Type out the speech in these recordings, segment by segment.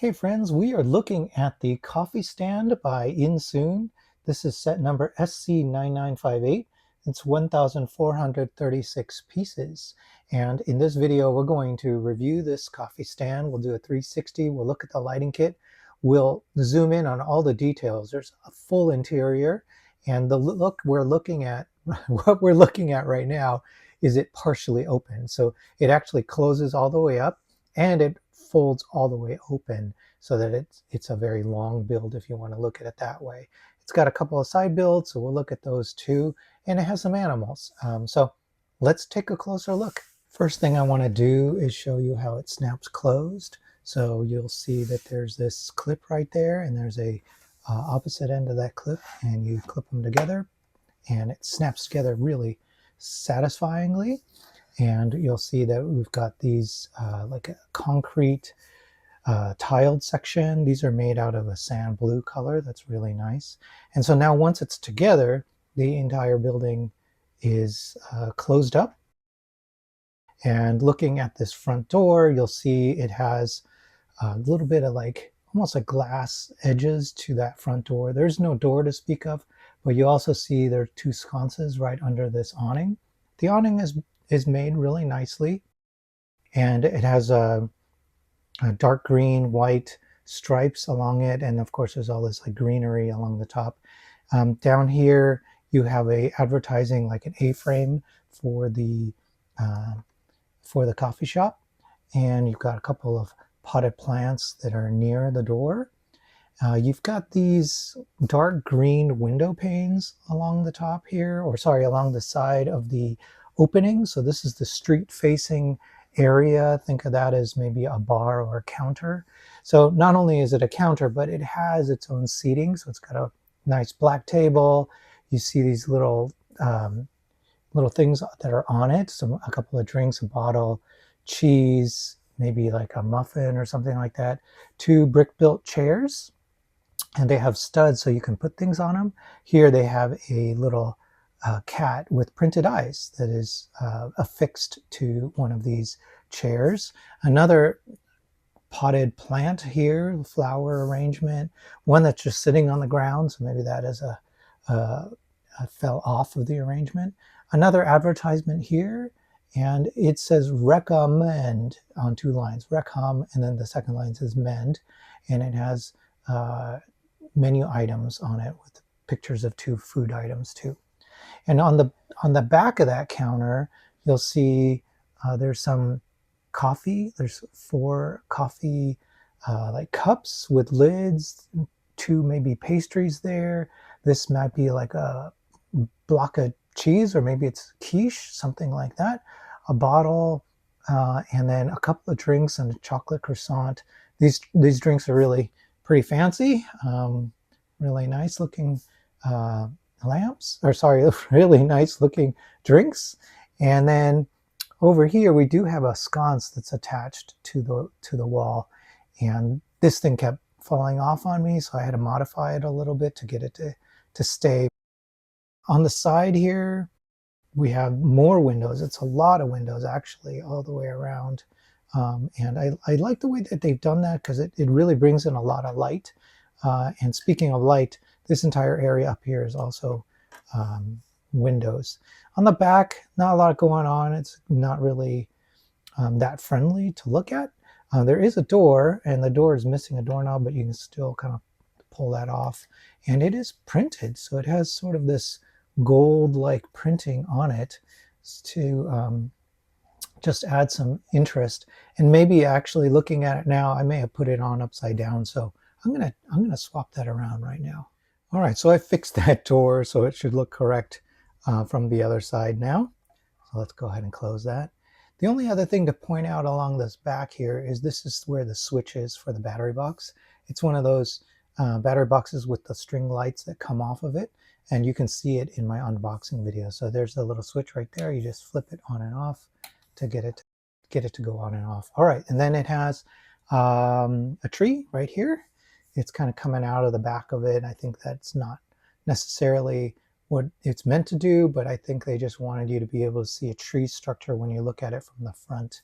Hey friends, we are looking at the coffee stand by Insoon. This is set number SC9958. It's 1,436 pieces. And in this video, we're going to review this coffee stand. We'll do a 360. We'll look at the lighting kit. We'll zoom in on all the details. There's a full interior. And the look we're looking at, what we're looking at right now, is it partially open. So it actually closes all the way up and it folds all the way open, so that it's a very long build if you want to look at it that way. It's got a couple of side builds, so we'll look at those too, and it has some animals. So let's take a closer look. First thing I want to do is show you how it snaps closed. So you'll see that there's this clip right there, and there's a opposite end of that clip, and you clip them together, and it snaps together really satisfyingly. And you'll see that we've got these like a concrete tiled section. These are made out of a sand blue color. That's really nice. And so now once it's together, the entire building is closed up. And looking at this front door, you'll see it has a little bit of like almost like glass edges to that front door. There's no door to speak of, but you also see there are two sconces right under this awning. The awning is made really nicely, and it has a dark green, white stripes along it, and of course there's all this like greenery along the top. Down here you have a advertising like an A-frame for the coffee shop, and you've got a couple of potted plants that are near the door. You've got these dark green window panes along the top here, or sorry, along the side of the opening. So this is the street facing area. Think of that as maybe a bar or a counter. So not only is it a counter, but it has its own seating. So it's got a nice black table. You see these little things that are on it. A couple of drinks, a bottle, cheese, maybe like a muffin or something like that. Two brick-built chairs, and they have studs so you can put things on them. Here they have a little cat with printed eyes that is affixed to one of these chairs. Another potted plant here, flower arrangement, one that's just sitting on the ground, so maybe that is a fell off of the arrangement. Another advertisement here, and it says recommend on two lines, recom, and then the second line says mend, and it has menu items on it with pictures of two food items too. And on the back of that counter, you'll see there's some coffee. There's 4 coffee like cups with lids, 2 maybe pastries there. This might be like a block of cheese, or maybe it's quiche, something like that. A bottle, and then a couple of drinks and a chocolate croissant. These drinks are really pretty fancy, really nice looking lamps, or sorry, really nice looking drinks. And then over here we do have a sconce that's attached to the wall, and this thing kept falling off on me, so I had to modify it a little bit to get it to stay. On the side here we have more windows. It's a lot of windows actually all the way around, and I like the way that they've done that, because it really brings in a lot of light. And speaking of light, this entire area up here is also windows. On the back, not a lot going on. It's not really that friendly to look at. There is a door, and the door is missing a doorknob, but you can still kind of pull that off. And it is printed, so it has sort of this gold-like printing on it to just add some interest. And maybe actually looking at it now, I may have put it on upside down, so I'm gonna swap that around right now. All right, so I fixed that door, so it should look correct from the other side now. So let's go ahead and close that. The only other thing to point out along this back here is this is where the switch is for the battery box. It's one of those battery boxes with the string lights that come off of it, and you can see it in my unboxing video. So there's the little switch right there. You just flip it on and off to get it to go on and off. All right, and then it has a tree right here. It's kind of coming out of the back of it. I think that's not necessarily what it's meant to do, but I think they just wanted you to be able to see a tree structure when you look at it from the front.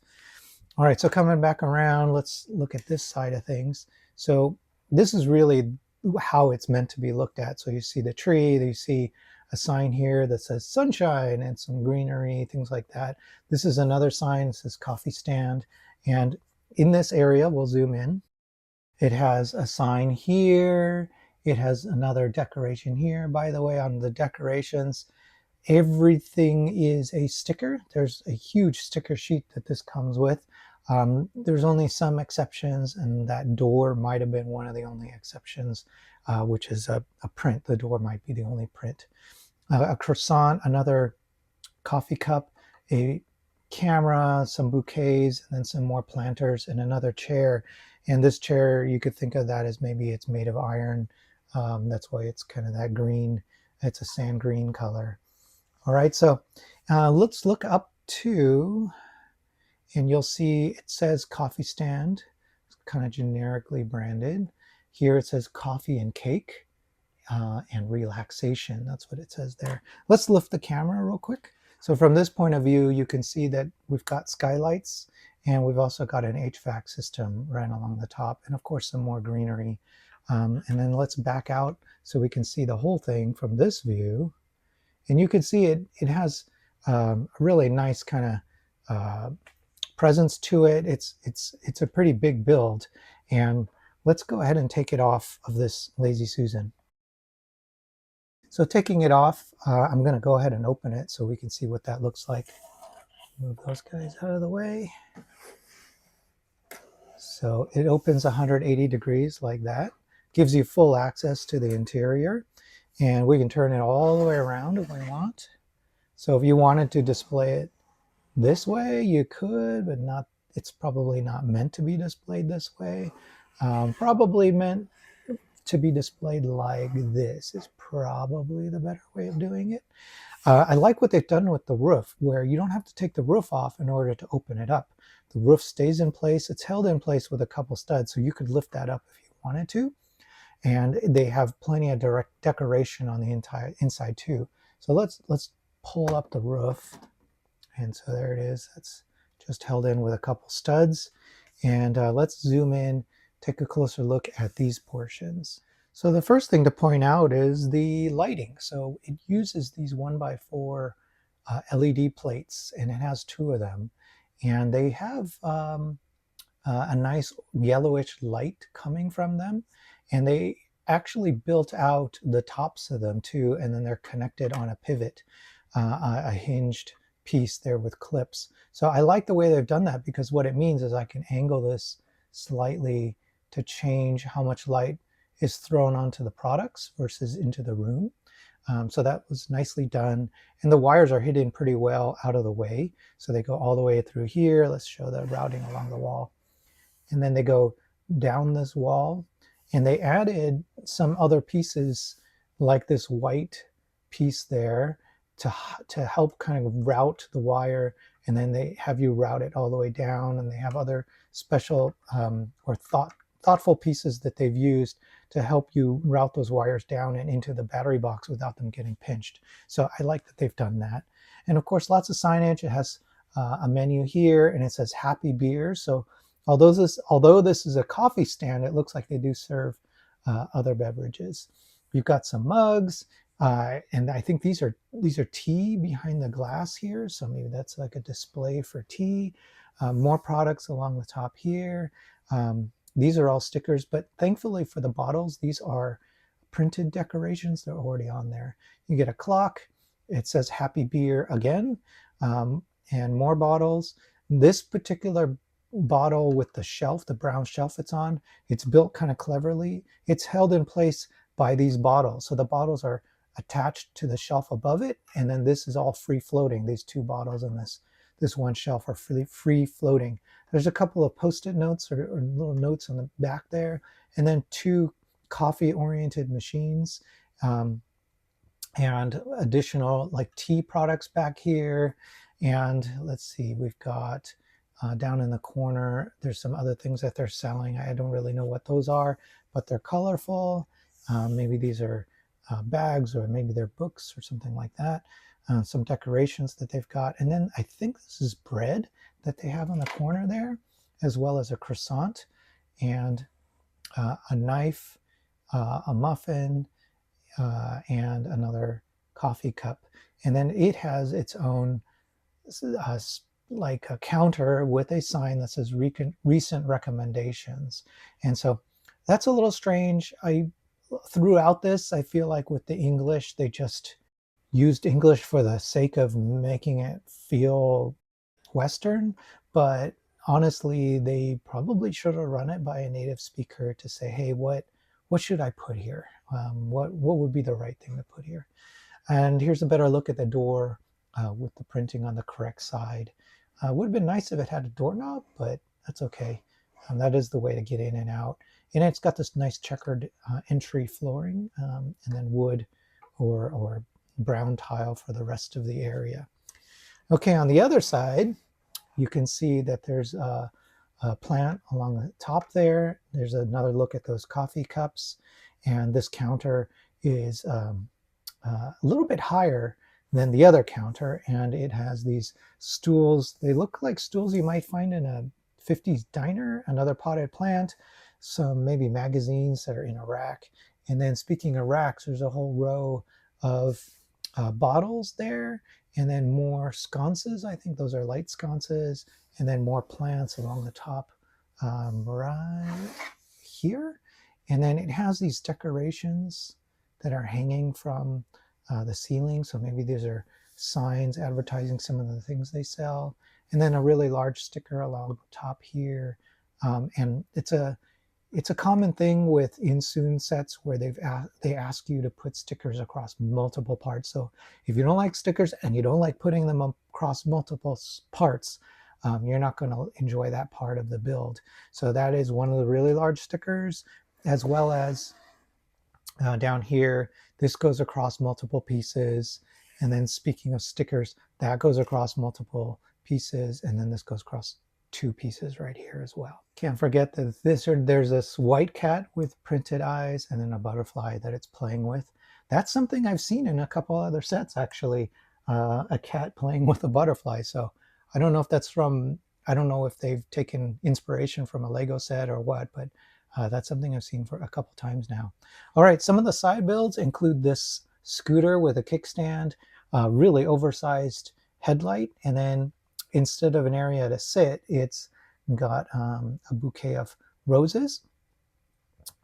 All right, so coming back around, let's look at this side of things. So this is really how it's meant to be looked at. So you see the tree, you see a sign here that says sunshine and some greenery, things like that. This is another sign that says coffee stand. And in this area, we'll zoom in. It has a sign here. It has another decoration here. By the way, on the decorations, everything is a sticker. There's a huge sticker sheet that this comes with. There's only some exceptions, and that door might have been one of the only exceptions, which is a print. The door might be the only print. A croissant, another coffee cup, a camera, some bouquets, and then some more planters, and another chair. And this chair, you could think of that as maybe it's made of iron. That's why it's kind of that green. It's a sand green color. All right, so let's look up to, and you'll see it says coffee stand. It's kind of generically branded. Here it says coffee and cake and relaxation. That's what it says there. Let's lift the camera real quick. So from this point of view, you can see that we've got skylights, and we've also got an HVAC system right along the top, and of course some more greenery. And then let's back out so we can see the whole thing from this view. And you can see it has a really nice kind of presence to it. It's a pretty big build. And let's go ahead and take it off of this Lazy Susan. So taking it off, I'm going to go ahead and open it so we can see what that looks like. Move those guys out of the way. So it opens 180 degrees like that. Gives you full access to the interior. And we can turn it all the way around if we want. So if you wanted to display it this way, you could, but not. It's probably not meant to be displayed this way. Probably meant to be displayed like this is probably the better way of doing it. I like what they've done with the roof, where you don't have to take the roof off in order to open it up. The roof stays in place. It's held in place with a couple studs, so you could lift that up if you wanted to. And they have plenty of direct decoration on the entire inside too. So let's pull up the roof. And so there it is. That's just held in with a couple studs. And let's zoom in, take a closer look at these portions. So the first thing to point out is the lighting. So it uses these 1x4 LED plates, and it has two of them. And they have a nice yellowish light coming from them. And they actually built out the tops of them too, and then they're connected on a pivot, a hinged piece there with clips. So I like the way they've done that, because what it means is I can angle this slightly to change how much light is thrown onto the products versus into the room. So that was nicely done. And the wires are hidden pretty well out of the way. So they go all the way through here. Let's show the routing along the wall. And then they go down this wall. And they added some other pieces like this white piece there to help kind of route the wire. And then they have you route it all the way down. And they have other special or thoughtful pieces that they've used to help you route those wires down and into the battery box without them getting pinched. So I like that they've done that. And of course, lots of signage. It has a menu here, and it says Happy Beers. So although this is a coffee stand, it looks like they do serve other beverages. You've got some mugs, and I think these are tea behind the glass here. So maybe that's like a display for tea. More products along the top here. These are all stickers, but thankfully for the bottles, these are printed decorations. They're already on there. You get a clock. It says Happy Beer again, and more bottles. This particular bottle with the shelf, the brown shelf it's on, it's built kind of cleverly. It's held in place by these bottles. So the bottles are attached to the shelf above it, and then this is all free floating. These two bottles and this one shelf are free floating. There's a couple of post-it notes or little notes on the back there, and then two coffee-oriented machines, and additional like tea products back here. And let's see, we've got down in the corner, there's some other things that they're selling. I don't really know what those are, but they're colorful. Maybe these are bags, or maybe they're books or something like that. Some decorations that they've got. And then I think this is bread that they have on the corner there. as well as a croissant and a knife, a muffin, and another coffee cup. And then it has its own uh, like a counter with a sign that says recent recommendations. And so that's a little strange. Throughout this, I feel like with the English, they just used English for the sake of making it feel Western, but honestly, they probably should have run it by a native speaker to say, hey, what should I put here? What would be the right thing to put here? And here's a better look at the door with the printing on the correct side. Would have been nice if it had a doorknob, but that's okay. That is the way to get in and out. And it's got this nice checkered entry flooring, and then wood or brown tile for the rest of the area. Okay, on the other side, you can see that there's a plant along the top there. There's another look at those coffee cups. And this counter is a little bit higher than the other counter, and it has these stools. They look like stools you might find in a 50s diner, another potted plant, some maybe magazines that are in a rack. And then speaking of racks, there's a whole row of bottles there, and then more sconces. I think those are light sconces, and then more plants along the top right here. And then it has these decorations that are hanging from the ceiling. So maybe these are signs advertising some of the things they sell. And then a really large sticker along the top here. And it's a common thing with Insoon sets where they ask you to put stickers across multiple parts. So if you don't like stickers and you don't like putting them across multiple parts, you're not going to enjoy that part of the build. So that is one of the really large stickers, as well as down here, this goes across multiple pieces. And then speaking of stickers, that goes across multiple pieces. And then this goes across 2 pieces right here as well. Can't forget that there's this white cat with printed eyes and then a butterfly that it's playing with. That's something I've seen in a couple other sets, actually, a cat playing with a butterfly. So I don't know if that's I don't know if they've taken inspiration from a Lego set or what, but that's something I've seen for a couple times now. All right, some of the side builds include this scooter with a kickstand, really oversized headlight, and then instead of an area to sit, it's got a bouquet of roses.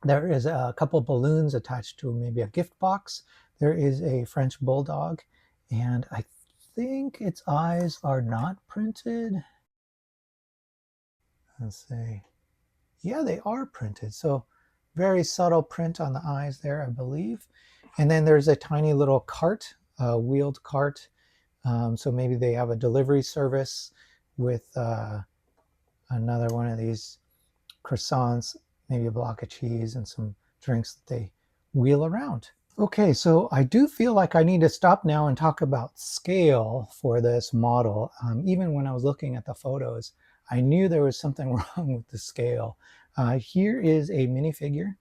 There is a couple balloons attached to maybe a gift box. There is a French bulldog, and I think its eyes are not printed. Let's see. Yeah, they are printed. So very subtle print on the eyes there, I believe. And then there's a tiny little cart, a wheeled cart. So maybe they have a delivery service with another one of these croissants, maybe a block of cheese and some drinks that they wheel around. Okay, so I do feel like I need to stop now and talk about scale for this model. Even when I was looking at the photos, I knew there was something wrong with the scale. Here is a minifigure,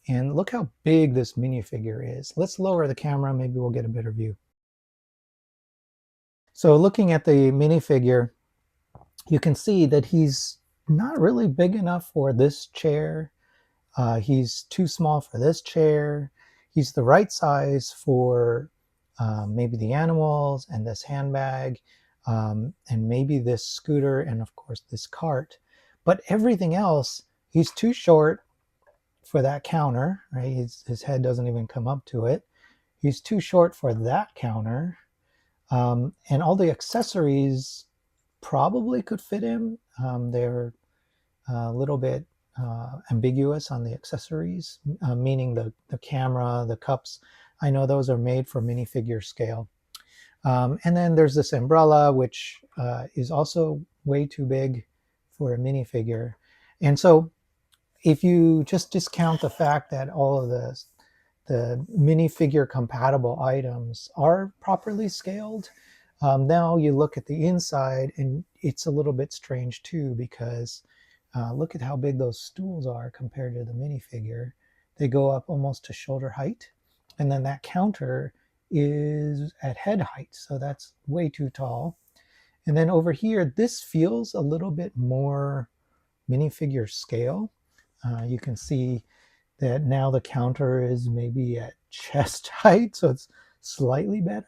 and look how big this minifigure is. Let's lower the camera, maybe we'll get a better view. So looking at the minifigure, you can see that he's not really big enough for this chair. He's too small for this chair. He's the right size for maybe the animals and this handbag, and maybe this scooter, and of course this cart. But everything else, he's too short for that counter, right? His head doesn't even come up to it. He's too short for that counter. And all the accessories probably could fit him. They're a little bit ambiguous on the accessories, meaning the camera, the cups. I know those are made for minifigure scale. And then there's this umbrella, which is also way too big for a minifigure. And so if you just discount the fact that all of the minifigure compatible items are properly scaled, now you look at the inside and it's a little bit strange too, because look at how big those stools are compared to the minifigure. They go up almost to shoulder height, and then that counter is at head height, so that's way too tall. And then over here, this feels a little bit more minifigure scale. You can see that now the counter is maybe at chest height, so it's slightly better.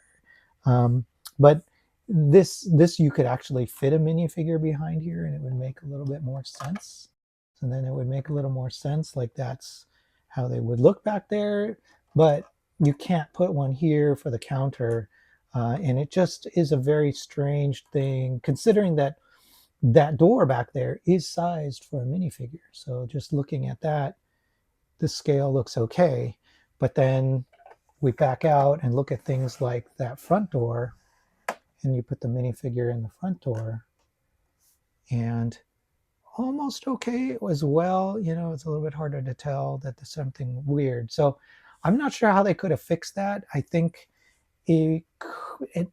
But this you could actually fit a minifigure behind here, and it would make a little bit more sense. And then it would make a little more sense, like that's how they would look back there. But you can't put one here for the counter, and it just is a very strange thing, considering that that door back there is sized for a minifigure. So just looking at that, the scale looks okay. But then we back out and look at things like that front door, and you put the minifigure in the front door, and almost okay as well. You know, it's a little bit harder to tell that there's something weird. So I'm not sure how they could have fixed that. I think it, it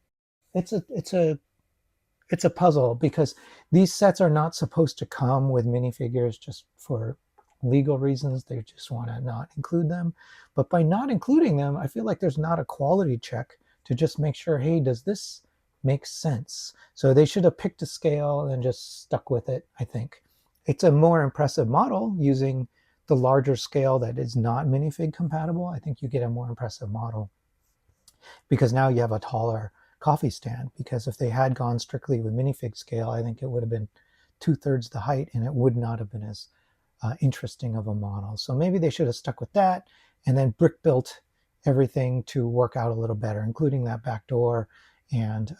it's a puzzle, because these sets are not supposed to come with minifigures just for legal reasons. They just want to not include them. But by not including them, I feel like there's not a quality check to just make sure, hey, does this make sense? So they should have picked a scale and just stuck with it, I think. It's a more impressive model using the larger scale that is not minifig compatible. I think you get a more impressive model because now you have a taller coffee stand. Because if they had gone strictly with minifig scale, I think it would have been 2/3 the height, and it would not have been as interesting of a model. So maybe they should have stuck with that and then brick built everything to work out a little better, including that back door and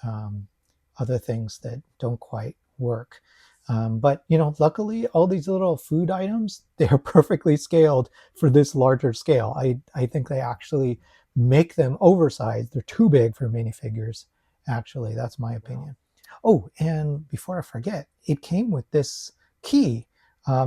other things that don't quite work. But you know, luckily all these little food items, they are perfectly scaled for this larger scale. I think they actually make them oversized. They're too big for minifigures, actually. That's my opinion. Oh, and before I forget, it came with this key.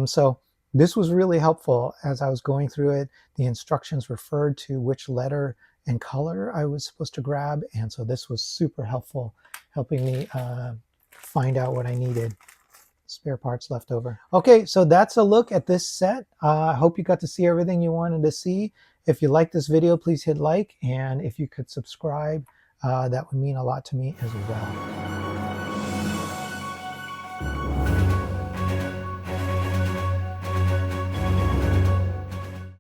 So this was really helpful. As I was going through it, the instructions referred to which letter and color I was supposed to grab. And so this was super helpful, helping me find out what I needed. Spare parts left over. Okay, so that's a look at this set. I hope you got to see everything you wanted to see. If you like this video, please hit like, and if you could subscribe, that would mean a lot to me as well.